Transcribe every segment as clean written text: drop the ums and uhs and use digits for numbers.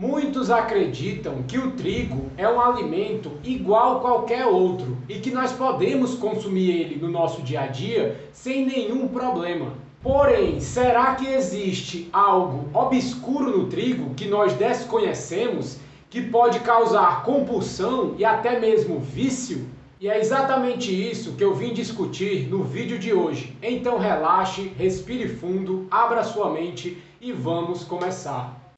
Muitos acreditam que o trigo é um alimento igual a qualquer outro e que nós podemos consumir ele no nosso dia a dia sem nenhum problema. Porém, será que existe algo obscuro no trigo que nós desconhecemos que pode causar compulsão e até mesmo vício? E é exatamente isso que eu vim discutir no vídeo de hoje. Então relaxe, respire fundo, abra sua mente e vamos começar.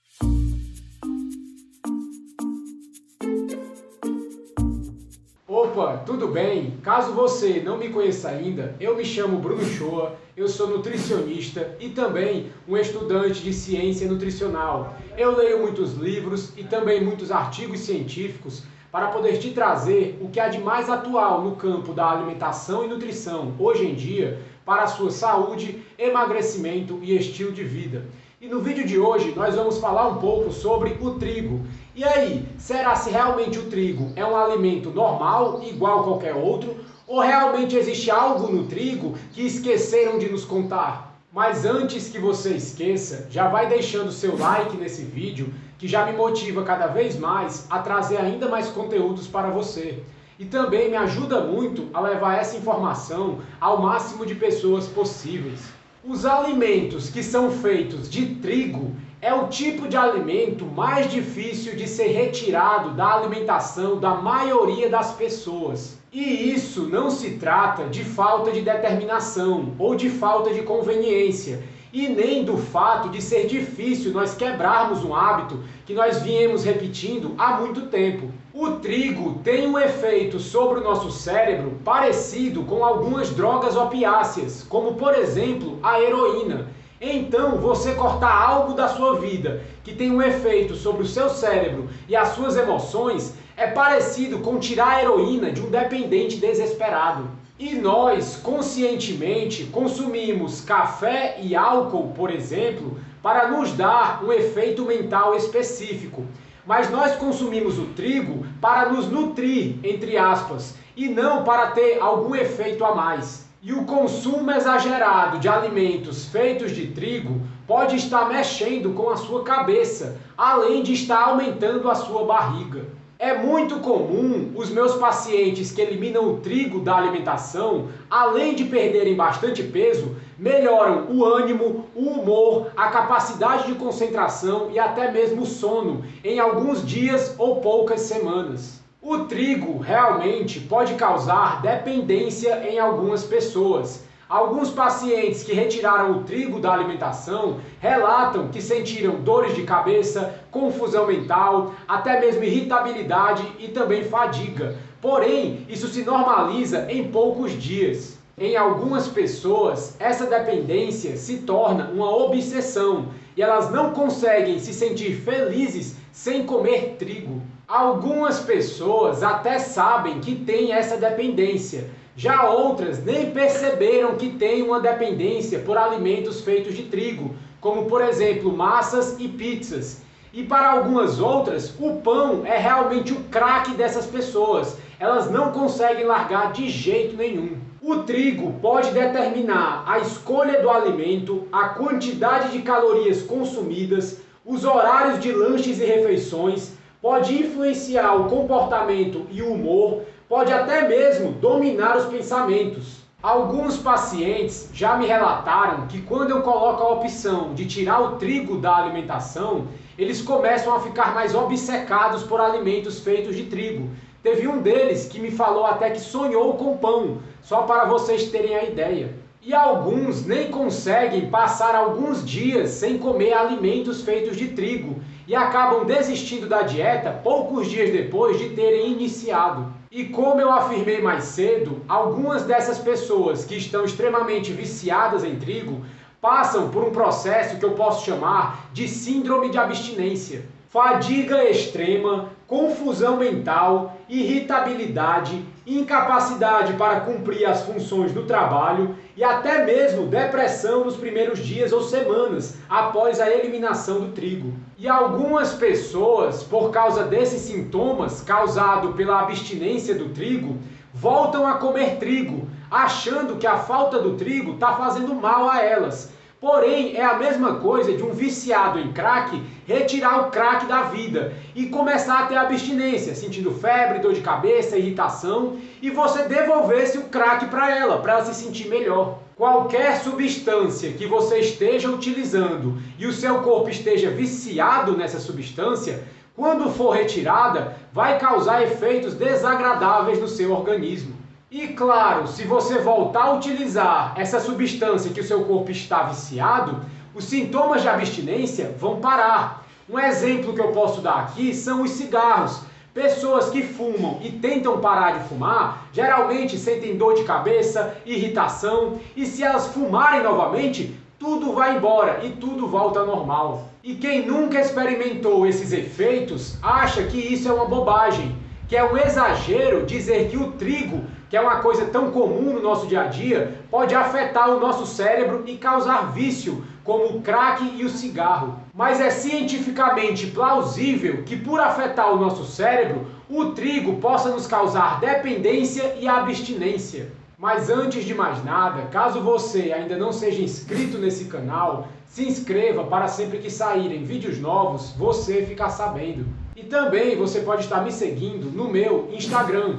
Opa, tudo bem? Caso você não me conheça ainda, eu me chamo Bruno Shoa, eu sou nutricionista e também um estudante de ciência nutricional. Eu leio muitos livros e também muitos artigos científicos para poder te trazer o que há de mais atual no campo da alimentação e nutrição hoje em dia para a sua saúde, emagrecimento e estilo de vida. E no vídeo de hoje nós vamos falar um pouco sobre o trigo. E aí, será se realmente o trigo é um alimento normal, igual a qualquer outro, ou realmente existe algo no trigo que esqueceram de nos contar? Mas antes que você esqueça, já vai deixando seu like nesse vídeo, que já me motiva cada vez mais a trazer ainda mais conteúdos para você. E também me ajuda muito a levar essa informação ao máximo de pessoas possíveis. Os alimentos que são feitos de trigo é o tipo de alimento mais difícil de ser retirado da alimentação da maioria das pessoas. E isso não se trata de falta de determinação ou de falta de conveniência, e nem do fato de ser difícil nós quebrarmos um hábito que nós viemos repetindo há muito tempo. O trigo tem um efeito sobre o nosso cérebro parecido com algumas drogas opiáceas, como por exemplo a heroína. Então, você cortar algo da sua vida que tem um efeito sobre o seu cérebro e as suas emoções é parecido com tirar a heroína de um dependente desesperado. E nós, conscientemente, consumimos café e álcool, por exemplo, para nos dar um efeito mental específico. Mas nós consumimos o trigo para nos nutrir, entre aspas, e não para ter algum efeito a mais. E o consumo exagerado de alimentos feitos de trigo pode estar mexendo com a sua cabeça, além de estar aumentando a sua barriga. É muito comum os meus pacientes que eliminam o trigo da alimentação, além de perderem bastante peso, melhoram o ânimo, o humor, a capacidade de concentração e até mesmo o sono em alguns dias ou poucas semanas. O trigo realmente pode causar dependência em algumas pessoas. Alguns pacientes que retiraram o trigo da alimentação relatam que sentiram dores de cabeça, confusão mental, até mesmo irritabilidade e também fadiga. Porém, isso se normaliza em poucos dias. Em algumas pessoas, essa dependência se torna uma obsessão e elas não conseguem se sentir felizes sem comer trigo. Algumas pessoas até sabem que têm essa dependência, já outras nem perceberam que têm uma dependência por alimentos feitos de trigo, como por exemplo massas e pizzas. E para algumas outras, o pão é realmente o crack dessas pessoas, elas não conseguem largar de jeito nenhum. O trigo pode determinar a escolha do alimento, a quantidade de calorias consumidas, os horários de lanches e refeições, pode influenciar o comportamento e o humor, pode até mesmo dominar os pensamentos. Alguns pacientes já me relataram que quando eu coloco a opção de tirar o trigo da alimentação, eles começam a ficar mais obcecados por alimentos feitos de trigo. Teve um deles que me falou até que sonhou com pão, só para vocês terem a ideia. E alguns nem conseguem passar alguns dias sem comer alimentos feitos de trigo e acabam desistindo da dieta poucos dias depois de terem iniciado. E como eu afirmei mais cedo, algumas dessas pessoas que estão extremamente viciadas em trigo passam por um processo que eu posso chamar de síndrome de abstinência. Fadiga extrema, confusão mental, irritabilidade, incapacidade para cumprir as funções do trabalho e até mesmo depressão nos primeiros dias ou semanas após a eliminação do trigo. E algumas pessoas, por causa desses sintomas causados pela abstinência do trigo, voltam a comer trigo, achando que a falta do trigo está fazendo mal a elas. Porém, é a mesma coisa de um viciado em crack retirar o crack da vida e começar a ter abstinência, sentindo febre, dor de cabeça, irritação, e você devolvesse o crack para ela se sentir melhor. Qualquer substância que você esteja utilizando e o seu corpo esteja viciado nessa substância, quando for retirada, vai causar efeitos desagradáveis no seu organismo. E claro, se você voltar a utilizar essa substância que o seu corpo está viciado, os sintomas de abstinência vão parar. Um exemplo que eu posso dar aqui são os cigarros. Pessoas que fumam e tentam parar de fumar, geralmente sentem dor de cabeça, irritação, e se elas fumarem novamente, tudo vai embora e tudo volta ao normal. E quem nunca experimentou esses efeitos, acha que isso é uma bobagem, que é um exagero dizer que o trigo, que é uma coisa tão comum no nosso dia a dia, pode afetar o nosso cérebro e causar vício, como o crack e o cigarro. Mas é cientificamente plausível que, por afetar o nosso cérebro, o trigo possa nos causar dependência e abstinência. Mas antes de mais nada, caso você ainda não seja inscrito nesse canal, se inscreva para sempre que saírem vídeos novos, você ficar sabendo. E também você pode estar me seguindo no meu Instagram,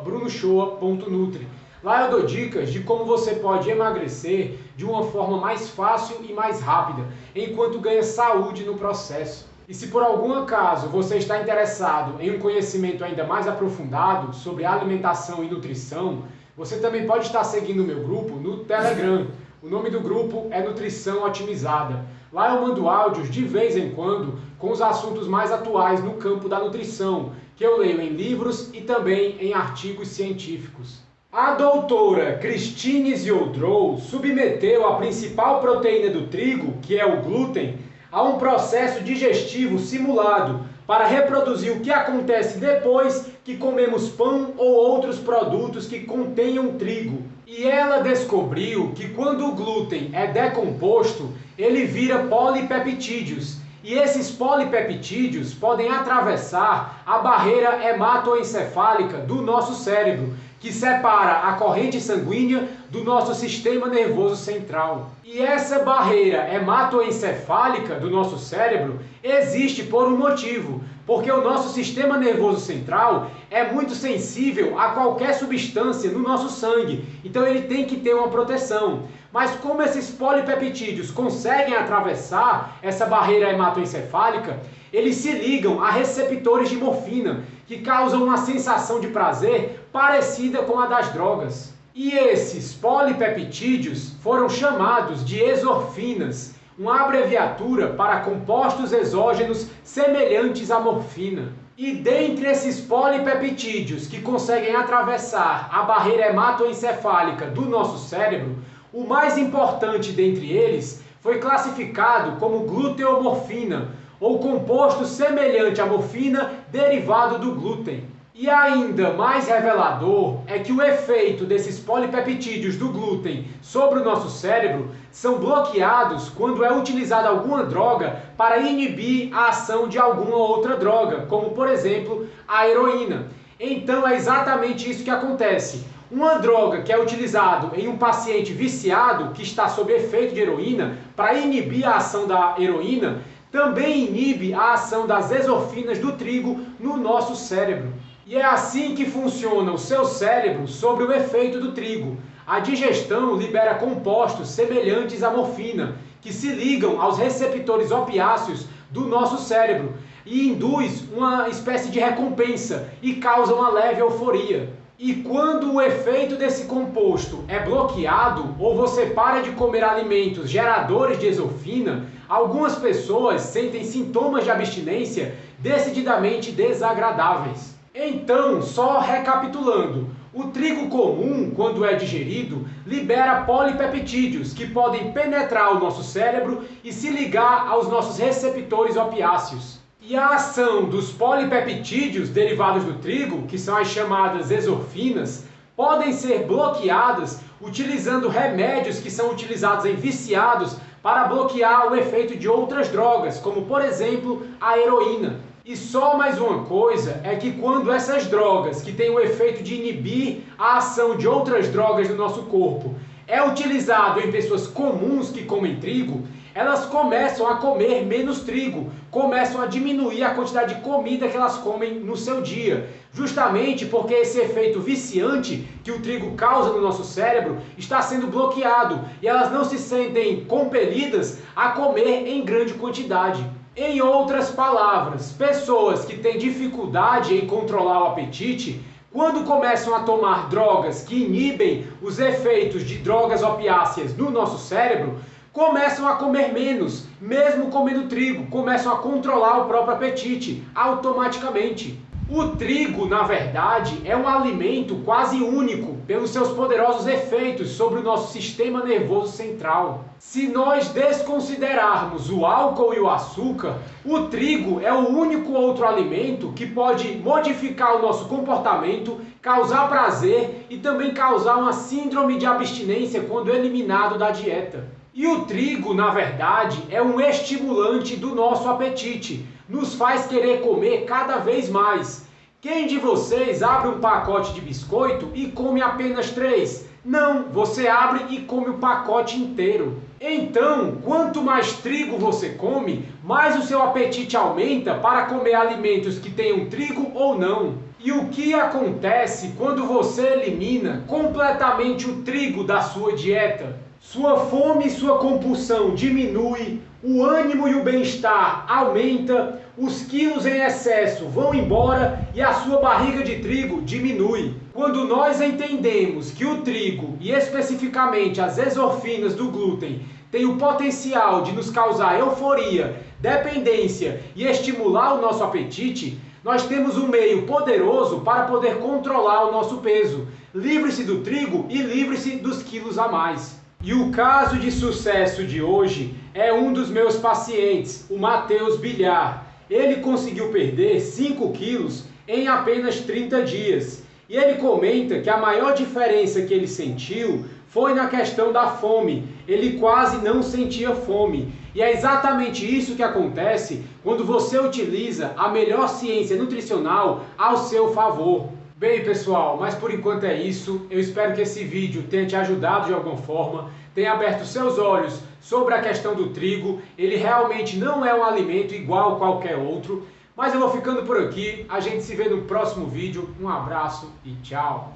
@brunoshoa.nutri. Lá eu dou dicas de como você pode emagrecer de uma forma mais fácil e mais rápida, enquanto ganha saúde no processo. E se por algum acaso você está interessado em um conhecimento ainda mais aprofundado sobre alimentação e nutrição, você também pode estar seguindo o meu grupo no Telegram. O nome do grupo é Nutrição Otimizada. Lá eu mando áudios de vez em quando com os assuntos mais atuais no campo da nutrição, que eu leio em livros e também em artigos científicos. A doutora Christine Ziodrou submeteu a principal proteína do trigo, que é o glúten, a um processo digestivo simulado para reproduzir o que acontece depois que comemos pão ou outros produtos que contenham trigo. E ela descobriu que quando o glúten é decomposto, ele vira polipeptídeos. E esses polipeptídeos podem atravessar a barreira hematoencefálica do nosso cérebro, que separa a corrente sanguínea do nosso sistema nervoso central. E essa barreira hematoencefálica do nosso cérebro existe por um motivo, porque o nosso sistema nervoso central é muito sensível a qualquer substância no nosso sangue, então ele tem que ter uma proteção. Mas como esses polipeptídeos conseguem atravessar essa barreira hematoencefálica, eles se ligam a receptores de morfina, que causam uma sensação de prazer parecida com a das drogas. E esses polipeptídeos foram chamados de exorfinas, uma abreviatura para compostos exógenos semelhantes à morfina. E dentre esses polipeptídeos que conseguem atravessar a barreira hematoencefálica do nosso cérebro, o mais importante dentre eles foi classificado como gluteomorfina, ou composto semelhante à morfina derivado do glúten. E ainda mais revelador é que o efeito desses polipeptídeos do glúten sobre o nosso cérebro são bloqueados quando é utilizada alguma droga para inibir a ação de alguma outra droga, como por exemplo a heroína. Então é exatamente isso que acontece. Uma droga que é utilizada em um paciente viciado que está sob efeito de heroína para inibir a ação da heroína, também inibe a ação das exorfinas do trigo no nosso cérebro. E é assim que funciona o seu cérebro sobre o efeito do trigo. A digestão libera compostos semelhantes à morfina, que se ligam aos receptores opiáceos do nosso cérebro e induz uma espécie de recompensa e causa uma leve euforia. E quando o efeito desse composto é bloqueado ou você para de comer alimentos geradores de exorfina, algumas pessoas sentem sintomas de abstinência decididamente desagradáveis. Então, só recapitulando, o trigo comum, quando é digerido, libera polipeptídeos que podem penetrar o nosso cérebro e se ligar aos nossos receptores opiáceos. E a ação dos polipeptídeos derivados do trigo, que são as chamadas exorfinas, podem ser bloqueadas utilizando remédios que são utilizados em viciados para bloquear o efeito de outras drogas, como por exemplo a heroína. E só mais uma coisa é que quando essas drogas, que têm o efeito de inibir a ação de outras drogas no nosso corpo, é utilizado em pessoas comuns que comem trigo, elas começam a comer menos trigo, começam a diminuir a quantidade de comida que elas comem no seu dia, justamente porque esse efeito viciante que o trigo causa no nosso cérebro está sendo bloqueado e elas não se sentem compelidas a comer em grande quantidade. Em outras palavras, pessoas que têm dificuldade em controlar o apetite, quando começam a tomar drogas que inibem os efeitos de drogas opiáceas no nosso cérebro, começam a comer menos, mesmo comendo trigo, começam a controlar o próprio apetite automaticamente. O trigo, na verdade, é um alimento quase único pelos seus poderosos efeitos sobre o nosso sistema nervoso central. Se nós desconsiderarmos o álcool e o açúcar, o trigo é o único outro alimento que pode modificar o nosso comportamento, causar prazer e também causar uma síndrome de abstinência quando eliminado da dieta. E o trigo, na verdade, é um estimulante do nosso apetite, nos faz querer comer cada vez mais. Quem de vocês abre um pacote de biscoito e come apenas 3? Não, você abre e come o pacote inteiro. Então, quanto mais trigo você come, mais o seu apetite aumenta para comer alimentos que tenham trigo ou não. E o que acontece quando você elimina completamente o trigo da sua dieta? Sua fome e sua compulsão diminui, o ânimo e o bem-estar aumenta, os quilos em excesso vão embora e a sua barriga de trigo diminui. Quando nós entendemos que o trigo, e especificamente as exorfinas do glúten, tem o potencial de nos causar euforia, dependência e estimular o nosso apetite, nós temos um meio poderoso para poder controlar o nosso peso. Livre-se do trigo e livre-se dos quilos a mais. E o caso de sucesso de hoje é um dos meus pacientes, o Matheus Bilhar. Ele conseguiu perder 5 quilos em apenas 30 dias. E ele comenta que a maior diferença que ele sentiu foi na questão da fome. Ele quase não sentia fome. E é exatamente isso que acontece quando você utiliza a melhor ciência nutricional ao seu favor. Bem, pessoal, mas por enquanto é isso. Eu espero que esse vídeo tenha te ajudado de alguma forma, tenha aberto seus olhos sobre a questão do trigo. Ele realmente não é um alimento igual a qualquer outro. Mas eu vou ficando por aqui. A gente se vê no próximo vídeo. Um abraço e tchau!